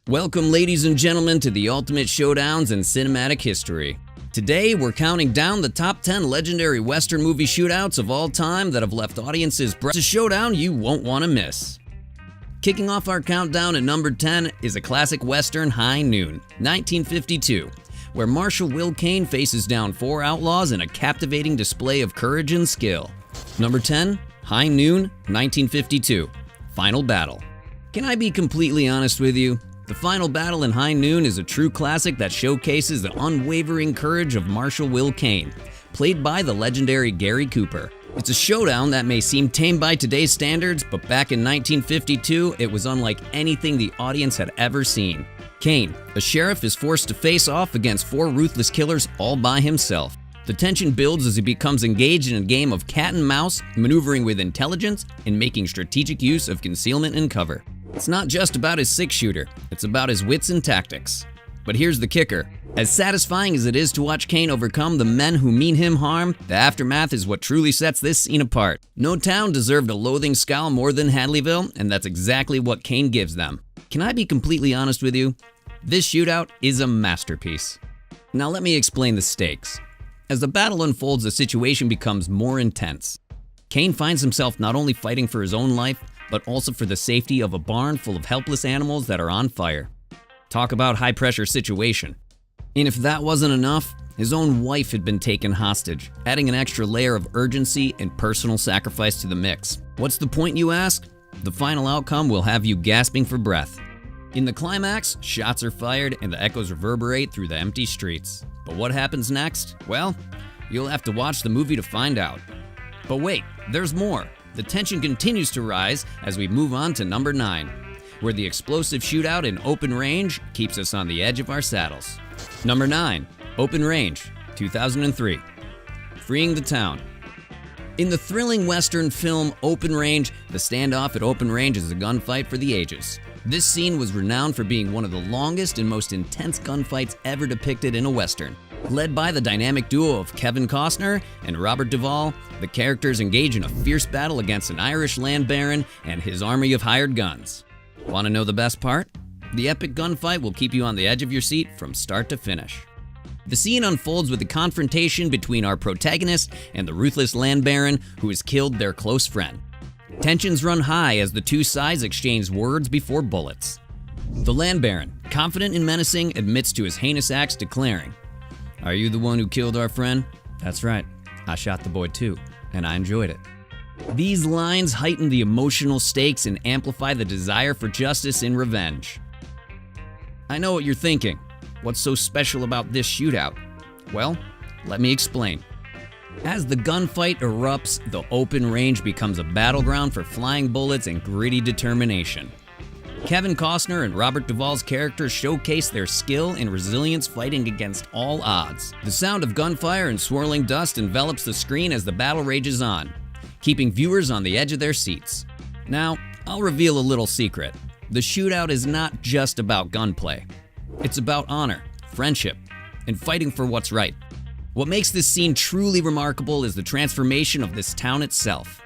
Welcome, ladies and gentlemen, to the ultimate showdowns in cinematic history. Today, we're counting down the top 10 legendary Western movie shootouts of all time that have left audiences breathless. A showdown you won't want to miss. Kicking off our countdown at number 10 is a classic Western, High Noon, 1952, where Marshal Will Kane faces down 4 outlaws in a captivating display of courage and skill. Number 10, High Noon, 1952, Final Battle. Can I be completely honest with you? The final battle in High Noon is a true classic that showcases the unwavering courage of Marshal Will Kane, played by the legendary Gary Cooper. It's a showdown that may seem tame by today's standards, but back in 1952, it was unlike anything the audience had ever seen. Kane, a sheriff, is forced to face off against 4 ruthless killers all by himself. The tension builds as he becomes engaged in a game of cat and mouse, maneuvering with intelligence and making strategic use of concealment and cover. It's not just about his 6-shooter, it's about his wits and tactics. But here's the kicker. As satisfying as it is to watch Kane overcome the men who mean him harm, the aftermath is what truly sets this scene apart. No town deserved a loathing scowl more than Hadleyville, and that's exactly what Kane gives them. Can I be completely honest with you? This shootout is a masterpiece. Now let me explain the stakes. As the battle unfolds, the situation becomes more intense. Kane finds himself not only fighting for his own life, but also for the safety of a barn full of helpless animals that are on fire. Talk about high-pressure situation. And if that wasn't enough, his own wife had been taken hostage, adding an extra layer of urgency and personal sacrifice to the mix. What's the point, you ask? The final outcome will have you gasping for breath. In the climax, shots are fired and the echoes reverberate through the empty streets. But what happens next? Well, you'll have to watch the movie to find out. But wait, there's more. The tension continues to rise as we move on to number 9, where the explosive shootout in Open Range keeps us on the edge of our saddles. Number 9, Open Range, 2003. Freeing the Town. In the thrilling Western film Open Range, the standoff at Open Range is a gunfight for the ages. This scene was renowned for being one of the longest and most intense gunfights ever depicted in a Western. Led by the dynamic duo of Kevin Costner and Robert Duvall, the characters engage in a fierce battle against an Irish land baron and his army of hired guns. Want to know the best part? The epic gunfight will keep you on the edge of your seat from start to finish. The scene unfolds with the confrontation between our protagonist and the ruthless land baron who has killed their close friend. Tensions run high as the two sides exchange words before bullets. The land baron, confident and menacing, admits to his heinous acts, declaring, "Are you the one who killed our friend?" "That's right. I shot the boy too, and I enjoyed it." These lines heighten the emotional stakes and amplify the desire for justice and revenge. I know what you're thinking. What's so special about this shootout? Well, let me explain. As the gunfight erupts, the Open Range becomes a battleground for flying bullets and gritty determination. Kevin Costner and Robert Duvall's characters showcase their skill and resilience fighting against all odds. The sound of gunfire and swirling dust envelops the screen as the battle rages on, keeping viewers on the edge of their seats. Now, I'll reveal a little secret. The shootout is not just about gunplay. It's about honor, friendship, and fighting for what's right. What makes this scene truly remarkable is the transformation of this town itself.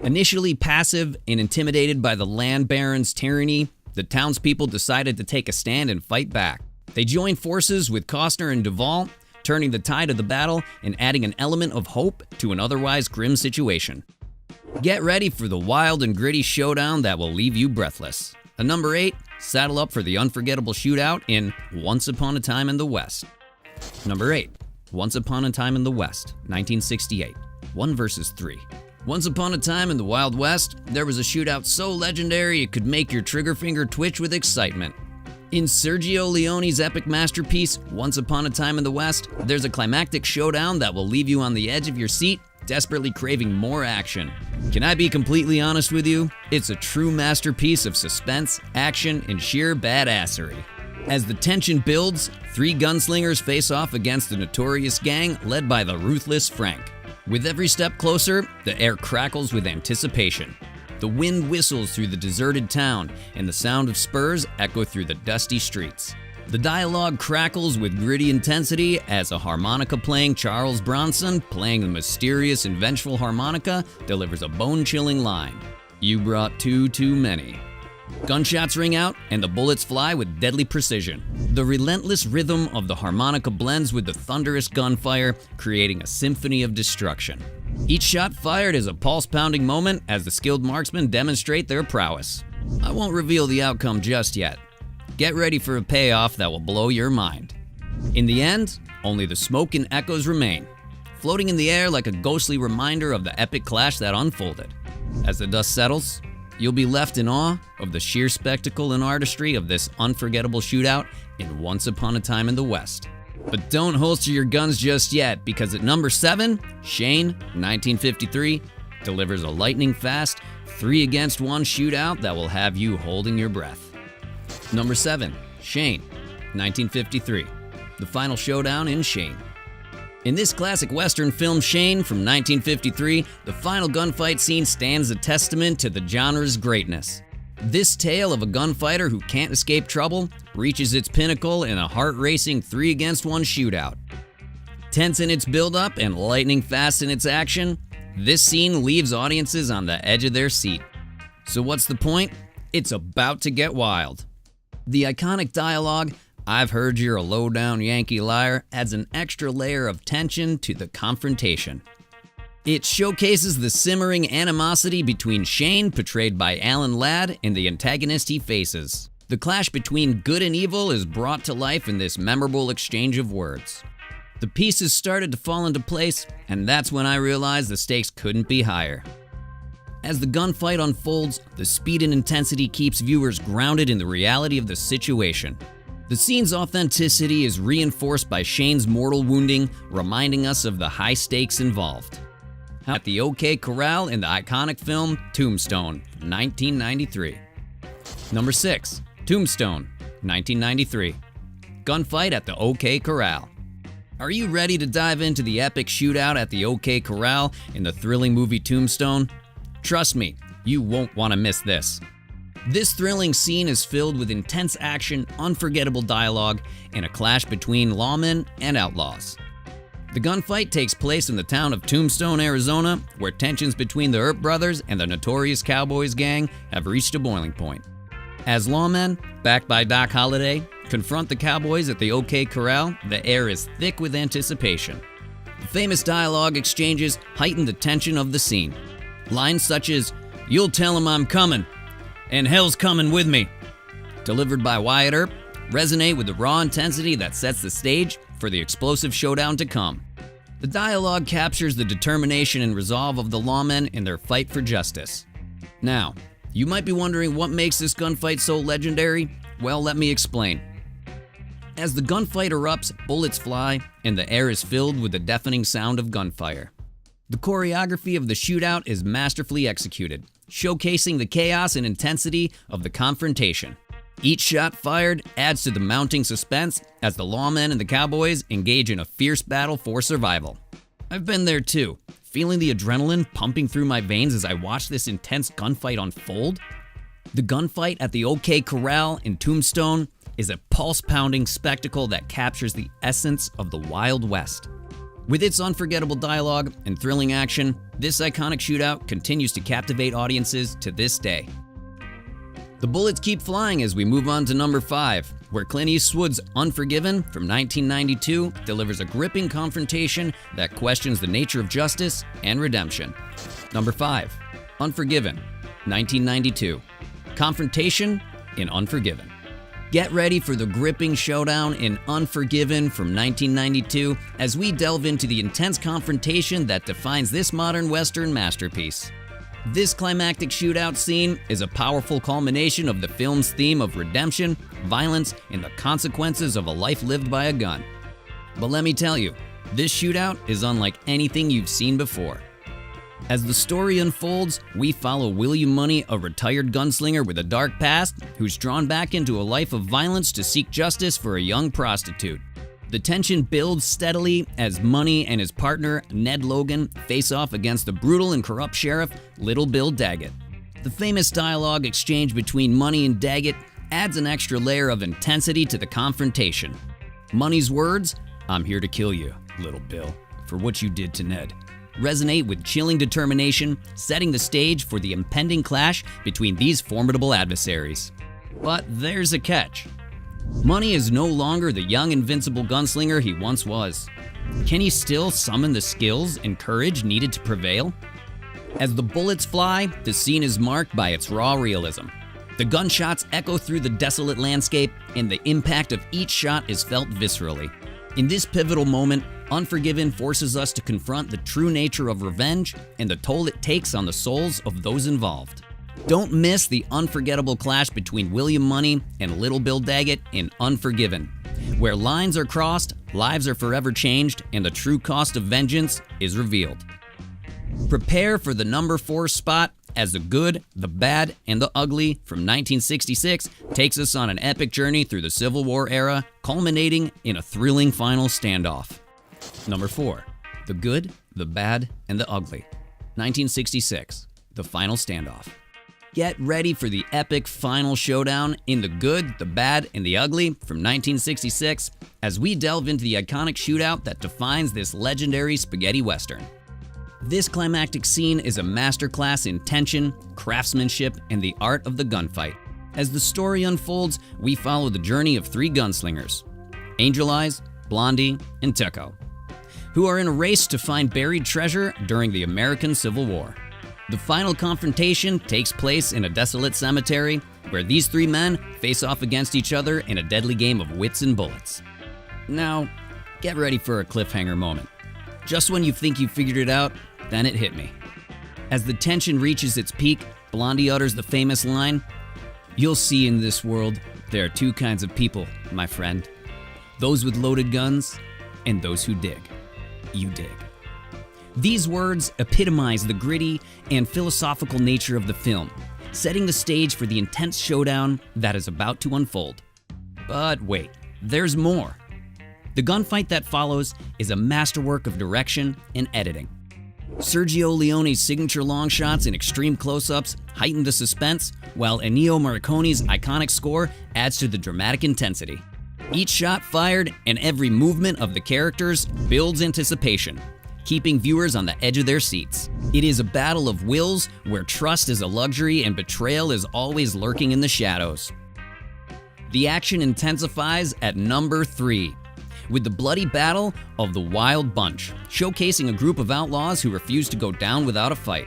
Initially passive and intimidated by the land baron's tyranny, the townspeople decided to take a stand and fight back. They joined forces with Costner and Duvall, turning the tide of the battle and adding an element of hope to an otherwise grim situation. Get ready for the wild and gritty showdown that will leave you breathless. At number 8, saddle up for the unforgettable shootout in Once Upon a Time in the West. Number 8, Once Upon a Time in the West, 1968, 1 versus 3. Once upon a time in the Wild West, there was a shootout so legendary it could make your trigger finger twitch with excitement. In Sergio Leone's epic masterpiece, Once Upon a Time in the West, there's a climactic showdown that will leave you on the edge of your seat, desperately craving more action. Can I be completely honest with you? It's a true masterpiece of suspense, action, and sheer badassery. As the tension builds, 3 gunslingers face off against a notorious gang led by the ruthless Frank. With every step closer, the air crackles with anticipation. The wind whistles through the deserted town, and the sound of spurs echo through the dusty streets. The dialogue crackles with gritty intensity as a harmonica-playing Charles Bronson, playing the mysterious and vengeful harmonica, delivers a bone-chilling line. "You brought 2 too many." Gunshots ring out and the bullets fly with deadly precision. The relentless rhythm of the harmonica blends with the thunderous gunfire, creating a symphony of destruction. Each shot fired is a pulse-pounding moment as the skilled marksmen demonstrate their prowess. I won't reveal the outcome just yet. Get ready for a payoff that will blow your mind. In the end, only the smoke and echoes remain, floating in the air like a ghostly reminder of the epic clash that unfolded. As the dust settles, you'll be left in awe of the sheer spectacle and artistry of this unforgettable shootout in Once Upon a Time in the West. But don't holster your guns just yet, because at number 7, Shane, 1953, delivers a lightning-fast 3-against-1 shootout that will have you holding your breath. Number 7, Shane, 1953, the final showdown in Shane. In this classic Western film, Shane, from 1953, the final gunfight scene stands a testament to the genre's greatness. This tale of a gunfighter who can't escape trouble reaches its pinnacle in a heart-racing 3-against-1 shootout. Tense in its build-up and lightning fast in its action, this scene leaves audiences on the edge of their seat. So what's the point? It's about to get wild. The iconic dialogue, "I've heard you're a low-down Yankee liar," adds an extra layer of tension to the confrontation. It showcases the simmering animosity between Shane, portrayed by Alan Ladd, and the antagonist he faces. The clash between good and evil is brought to life in this memorable exchange of words. The pieces started to fall into place, and that's when I realized the stakes couldn't be higher. As the gunfight unfolds, the speed and intensity keeps viewers grounded in the reality of the situation. The scene's authenticity is reinforced by Shane's mortal wounding, reminding us of the high stakes involved. At the OK Corral in the iconic film Tombstone, 1993. Number 6, Tombstone, 1993. Gunfight at the OK Corral. Are you ready to dive into the epic shootout at the OK Corral in the thrilling movie Tombstone? Trust me, you won't want to miss this. This thrilling scene is filled with intense action, unforgettable dialogue, and a clash between lawmen and outlaws. The gunfight takes place in the town of Tombstone, Arizona, where tensions between the Earp brothers and the notorious Cowboys gang have reached a boiling point. As lawmen, backed by Doc Holliday, confront the Cowboys at the OK Corral, the air is thick with anticipation. The famous dialogue exchanges heighten the tension of the scene. Lines such as, "You'll tell 'em I'm coming," and "Hell's coming with me," delivered by Wyatt Earp, resonate with the raw intensity that sets the stage for the explosive showdown to come. The dialogue captures the determination and resolve of the lawmen in their fight for justice. Now, you might be wondering what makes this gunfight so legendary? Well, let me explain. As the gunfight erupts, bullets fly, and the air is filled with the deafening sound of gunfire. The choreography of the shootout is masterfully executed, showcasing the chaos and intensity of the confrontation. Each shot fired adds to the mounting suspense as the lawmen and the Cowboys engage in a fierce battle for survival. I've been there too, feeling the adrenaline pumping through my veins as I watch this intense gunfight unfold. The gunfight at the OK Corral in Tombstone is a pulse-pounding spectacle that captures the essence of the Wild West. With its unforgettable dialogue and thrilling action, this iconic shootout continues to captivate audiences to this day. The bullets keep flying as we move on to number 5, where Clint Eastwood's Unforgiven from 1992 delivers a gripping confrontation that questions the nature of justice and redemption. Number 5, Unforgiven, 1992. Confrontation in Unforgiven. Get ready for the gripping showdown in Unforgiven from 1992 as we delve into the intense confrontation that defines this modern Western masterpiece. This climactic shootout scene is a powerful culmination of the film's theme of redemption, violence, and the consequences of a life lived by a gun. But let me tell you, this shootout is unlike anything you've seen before. As the story unfolds, we follow William Money, a retired gunslinger with a dark past, who's drawn back into a life of violence to seek justice for a young prostitute. The tension builds steadily as Money and his partner, Ned Logan, face off against the brutal and corrupt sheriff, Little Bill Daggett. The famous dialogue exchange between Money and Daggett adds an extra layer of intensity to the confrontation. Money's words, "I'm here to kill you, Little Bill, for what you did to Ned," resonate with chilling determination, setting the stage for the impending clash between these formidable adversaries. But there's a catch. Money is no longer the young invincible gunslinger he once was. Can he still summon the skills and courage needed to prevail? As the bullets fly, the scene is marked by its raw realism. The gunshots echo through the desolate landscape, and the impact of each shot is felt viscerally. In this pivotal moment, Unforgiven forces us to confront the true nature of revenge and the toll it takes on the souls of those involved. Don't miss the unforgettable clash between William Money and Little Bill Daggett in Unforgiven, where lines are crossed, lives are forever changed, and the true cost of vengeance is revealed. Prepare for the number 4 spot as The Good, the Bad, and the Ugly from 1966 takes us on an epic journey through the Civil War era, culminating in a thrilling final standoff. Number 4. The Good, the Bad, and the Ugly. 1966. The Final Standoff. Get ready for the epic final showdown in The Good, the Bad, and the Ugly from 1966 as we delve into the iconic shootout that defines this legendary spaghetti western. This climactic scene is a masterclass in tension, craftsmanship, and the art of the gunfight. As the story unfolds, we follow the journey of 3 gunslingers, Angel Eyes, Blondie, and Tucko, who are in a race to find buried treasure during the American Civil War. The final confrontation takes place in a desolate cemetery where these 3 men face off against each other in a deadly game of wits and bullets. Now, get ready for a cliffhanger moment. Just when you think you figured it out, then it hit me. As the tension reaches its peak, Blondie utters the famous line, "You'll see in this world, there are 2 kinds of people, my friend. Those with loaded guns and those who dig. You dig." These words epitomize the gritty and philosophical nature of the film, setting the stage for the intense showdown that is about to unfold. But wait, there's more. The gunfight that follows is a masterwork of direction and editing. Sergio Leone's signature long shots and extreme close-ups heighten the suspense, while Ennio Morricone's iconic score adds to the dramatic intensity. Each shot fired and every movement of the characters builds anticipation, keeping viewers on the edge of their seats. It is a battle of wills where trust is a luxury and betrayal is always lurking in the shadows. The action intensifies at number 3, with the bloody battle of the Wild Bunch, showcasing a group of outlaws who refuse to go down without a fight.